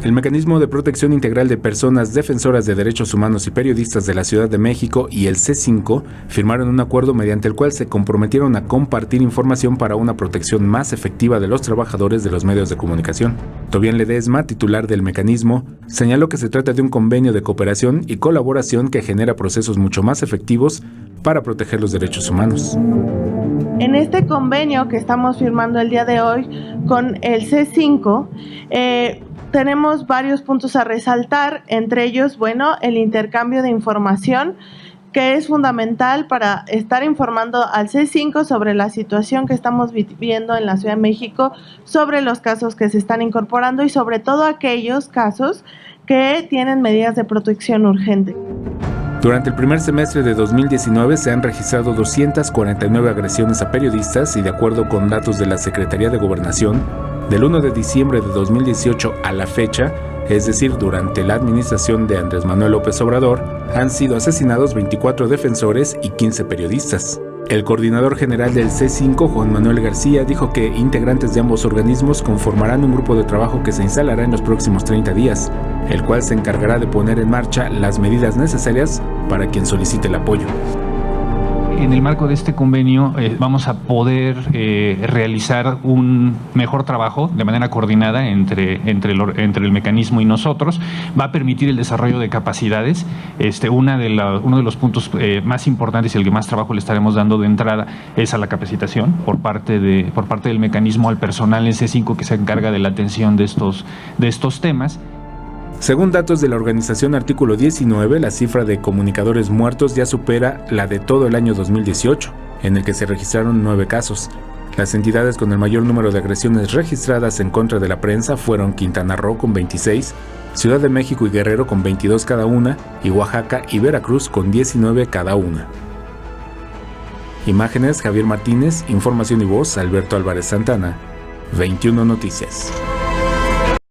El Mecanismo de Protección Integral de Personas Defensoras de Derechos Humanos y Periodistas de la Ciudad de México y el C5 firmaron un acuerdo mediante el cual se comprometieron a compartir información para una protección más efectiva de los trabajadores de los medios de comunicación. Tobián Ledesma, titular del mecanismo, señaló que se trata de un convenio de cooperación y colaboración que genera procesos mucho más efectivos para proteger los derechos humanos. En este convenio que estamos firmando el día de hoy con el C5, tenemos varios puntos a resaltar, entre ellos, el intercambio de información, que es fundamental para estar informando al C5 sobre la situación que estamos viviendo en la Ciudad de México, sobre los casos que se están incorporando y sobre todo aquellos casos que tienen medidas de protección urgente. Durante el primer semestre de 2019 se han registrado 249 agresiones a periodistas y de acuerdo con datos de la Secretaría de Gobernación, del 1 de diciembre de 2018 a la fecha, es decir, durante la administración de Andrés Manuel López Obrador, han sido asesinados 24 defensores y 15 periodistas. El coordinador general del C5, Juan Manuel García, dijo que integrantes de ambos organismos conformarán un grupo de trabajo que se instalará en los próximos 30 días, el cual se encargará de poner en marcha las medidas necesarias para quien solicite el apoyo. En el marco de este convenio vamos a poder realizar un mejor trabajo de manera coordinada entre el mecanismo y nosotros. Va a permitir el desarrollo de capacidades. Uno de los puntos más importantes y el que más trabajo le estaremos dando de entrada es a la capacitación por parte del mecanismo al personal en C5 que se encarga de la atención de estos temas. Según datos de la organización Artículo 19, la cifra de comunicadores muertos ya supera la de todo el año 2018, en el que se registraron 9 casos. Las entidades con el mayor número de agresiones registradas en contra de la prensa fueron Quintana Roo con 26, Ciudad de México y Guerrero con 22 cada una, y Oaxaca y Veracruz con 19 cada una. Imágenes: Javier Martínez, información y voz: Alberto Álvarez Santana, 21 Noticias.